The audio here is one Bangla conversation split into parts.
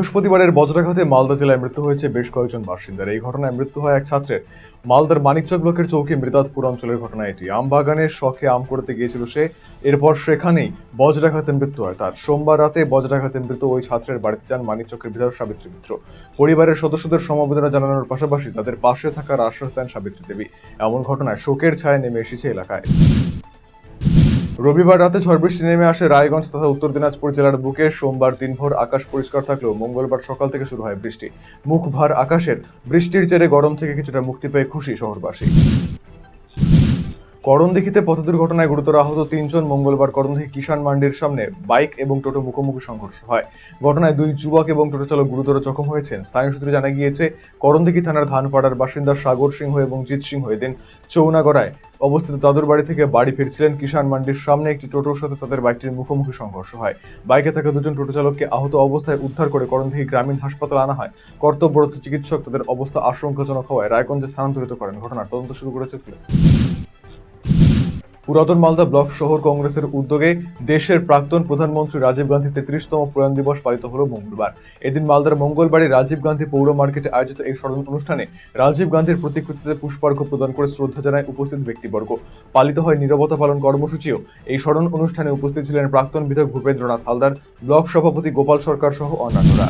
বৃহস্পতিবারের বজ্রাঘাতে মালদা জেলায় মৃত্যু হয়েছে বেশ কয়েকজন বাসিন্দার। এই ঘটনায় মৃত্যু হয় এক ছাত্রের। মালদার মানিকচক ব্লকের চৌকি মৃতাদপুর অঞ্চলের ঘটনা এটি। আম বাগানের শখে আম করতে গিয়েছিল সে, এরপর সেখানেই বজ্রাঘাতে মৃত্যু হয় তার। সোমবার রাতে বজ্রাঘাতে মৃত ওই ছাত্রের বাড়িতে যান মানিকচকের বিধায়ক সাবিত্রী মিত্র। পরিবারের সদস্যদের সমবেদনা জানানোর পাশাপাশি তাদের পাশে থাকার আশ্বাস দেন সাবিত্রী দেবী। এমন ঘটনায় শোকের ছায়া নেমে এসেছে এলাকায়। রবিবার রাতে ঝড় বৃষ্টি নেমে আসে রায়গঞ্জ তথা উত্তর দিনাজপুর জেলার বুকে। সোমবার দিনভর আকাশ পরিষ্কার থাকলেও মঙ্গলবার সকাল থেকে শুরু হয় বৃষ্টি। মুখ ভার আকাশের বৃষ্টির জেরে গরম থেকে কিছুটা মুক্তি পেয়ে খুশি শহরবাসী। করণদিঘিতে পথ দুর্ঘটনায় গুরুতর আহত ৩ জন। মঙ্গলবার করণদিঘি কিষাণ মান্ডির সামনে বাইক এবং টোটো মুখোমুখি সংঘর্ষ হয়। ঘটনায় 2 যুবক এবং টোটো চালক গুরুতর জখম হয়েছেন। স্থানীয় সূত্রে জানা গিয়েছে, করণদিঘি থানার ধানপাড়ার বাসিন্দা সাগর সিংহ এবং জিৎ সিংহ এদিন চৌনাগড়ায় অবস্থিত দাদুর বাড়ি থেকে বাড়ি ফিরছিলেন। কিষাণ মান্ডির সামনে একটি টোটোর সাথে তাদের বাইকটির মুখোমুখি সংঘর্ষ হয়। বাইকে থাকা 2 জন টোটো চালককে আহত অবস্থায় উদ্ধার করে করণদিঘি গ্রামীণ হাসপাতালে আনা হয়। কর্তব্যরত চিকিৎসক তাদের অবস্থা আশঙ্কাজনক হওয়ায় রায়গঞ্জে স্থানান্তরিত করেন। ঘটনার তদন্ত শুরু করেছে পুলিশ। পুরাতন মালদা ব্লক শহর কংগ্রেসের উদ্যোগে দেশের প্রাক্তন প্রধানমন্ত্রী রাজীব গান্ধী 33তম প্রয়াণ দিবস পালিত হলো মঙ্গলবার। এদিন মালদার মঙ্গলবাড়ি রাজীব গান্ধী পৌর মার্কেটে আয়োজিত এই স্মরণ অনুষ্ঠানে রাজীব গান্ধীর প্রতিকৃতিতে পুষ্পার্ঘ্য প্রদান করে শ্রদ্ধা জানায় উপস্থিত ব্যক্তিবর্গ। পালিত হয় নীরবতা পালন কর্মসূচিও। এই স্মরণ অনুষ্ঠানে উপস্থিত ছিলেন প্রাক্তন বিধায়ক ভূপেন্দ্রনাথ হালদার, ব্লক সভাপতি গোপাল সরকার সহ অন্যান্যরা।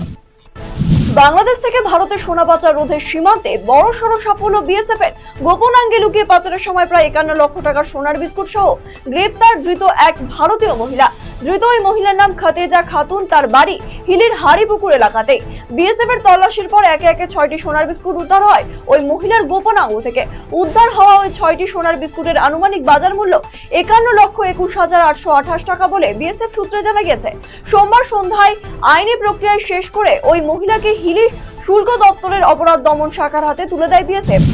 বাংলাদেশ থেকে ভারতে সোনা পাচার রোধের সীমান্তে বড়সড় সাফল্য বিএসএফ এর। গোপনাঙ্গে লুকিয়ে পাচারের সময় প্রায় 51 লক্ষ টাকার সোনার বিস্কুট সহ গ্রেপ্তার ধৃত এক ভারতীয় মহিলা। ধৃত ওই মহিলার নাম খাতেজা খাতুন, তার বাড়ি হিলির হাড়িপুকুর এলাকাতে। বিএসএফ এর তল্লাশির পর একে একে 6টি সোনার বিস্কুট উদ্ধার হয় ওই মহিলার গোপনাঙ্গ থেকে। উদ্ধার হওয়া ওই 6টি সোনার বিস্কুটের আনুমানিক বাজার মূল্য 51,21,828 টাকা বলে বিএসএফ সূত্রে জানা গেছে। সোমবার সন্ধ্যায় আইনি প্রক্রিয়া শেষ করে ওই মহিলাকে হিলি শুল্ক দপ্তরের অপরাধ দমন শাখার হাতে তুলে দেয় বিএসএফ।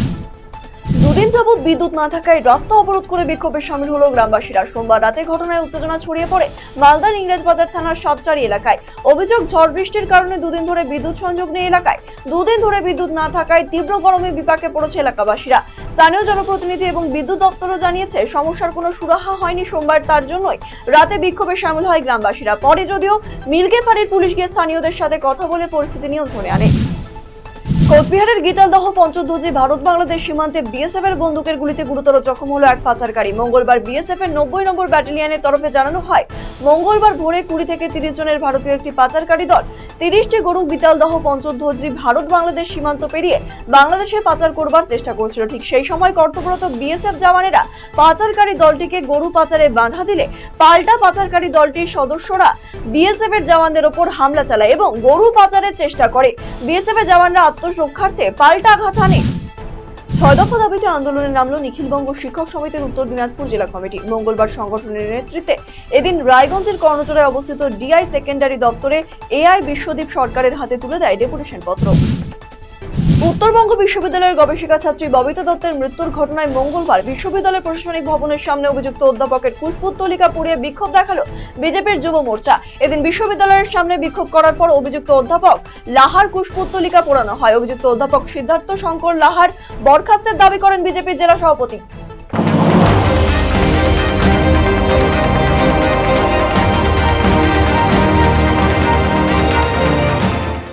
দুদিন যাবৎ বিদ্যুৎ না থাকায় রাস্তা অবরোধ করে বিক্ষোভে সামিল হলো গ্রামবাসীরা। সোমবার রাতে ঘটনায় উত্তেজনা ছড়িয়ে পড়ে মালদার ইংরেজবাজার থানার সাতচারি এলাকায়। অভিযোগ, ঝড় বৃষ্টির কারণে 2 দিন ধরে বিদ্যুৎ সংযোগ নেই এলাকায়। 2 দিন ধরে বিদ্যুৎ না থাকায় তীব্র গরমে বিপাকে পড়েছে এলাকাবাসীরা। স্থানীয় জনপ্রতিনিধি এবং বিদ্যুৎ দপ্তরও জানিয়েছে সমস্যার কোনো সুরাহা হয়নি। সোমবার তার জন্যই রাতে বিক্ষোভে সামিল হয় গ্রামবাসীরা। পরে যদিও মিল্কে ফাঁড়ির পুলিশ গিয়ে স্থানীয়দের সাথে কথা বলে পরিস্থিতি নিয়ন্ত্রণে আনে। কোচবিহারের গীতালদহ পঞ্চধ্বজি ভারত বাংলাদেশ সীমান্তে বিএসএফ এর বন্দুকের গুলিতে গুরুতর জখম হলো এক পাচারকারী। মঙ্গলবার বিএসএফ এর 90 নম্বর ব্যাটালিয়নের তরফে জানানো হয়, মঙ্গলবার ভোরে 20 থেকে 30 জনের ভারতীয় একটি পাচারকারী দল 30টি গরু গীতালদহ পঞ্চধ্বজি ভারত বাংলাদেশ সীমান্ত পেরিয়ে বাংলাদেশে পাচার করবার চেষ্টা করছিল। ঠিক সেই সময় কর্তব্যরত বিএসএফ জওয়ানেরা পাচারকারী দলটিকে গরু পাচারে বাধা দিলে পাল্টা পাচারকারী দলটির সদস্যরা বিএসএফ এর জওয়ানদের উপর হামলা চালায় এবং গরু পাচারের চেষ্টা করে। বিএসএফ এর জওয়ানরা রক্ষার্থে পাল্টা আঘাত হানে। 6 দফা দাবিতে আন্দোলনে নামলো নিখিলবঙ্গ শিক্ষক সমিতির উত্তর দিনাজপুর জেলা কমিটি। মঙ্গলবার সংগঠনের নেতৃত্বে এদিন রায়গঞ্জের কর্ণচড়ায় অবস্থিত ডিআই সেকেন্ডারি দপ্তরে এআই বিশ্বদীপ সরকারের হাতে তুলে দেয় ডেপুটেশন পত্র। উত্তরবঙ্গ বিশ্ববিদ্যালয়ের গবেষিকা ছাত্রী ববিতা দত্তের মৃত্যুর ঘটনায় মঙ্গলবার বিশ্ববিদ্যালয়ের প্রশাসনিক ভবনের সামনে অভিযুক্ত অধ্যাপকের কুশপুত্তলিকা পুড়িয়ে বিক্ষোভ দেখালো বিজেপির যুব মোর্চা। এদিন বিশ্ববিদ্যালয়ের সামনে বিক্ষোভ করার পর অভিযুক্ত অধ্যাপক লাহার কুশপুত্তলিকা পোড়ানো হয়। অভিযুক্ত অধ্যাপক সিদ্ধার্থ শঙ্কর লাহার বরখাস্তের দাবি করেন বিজেপির জেলা সভাপতি।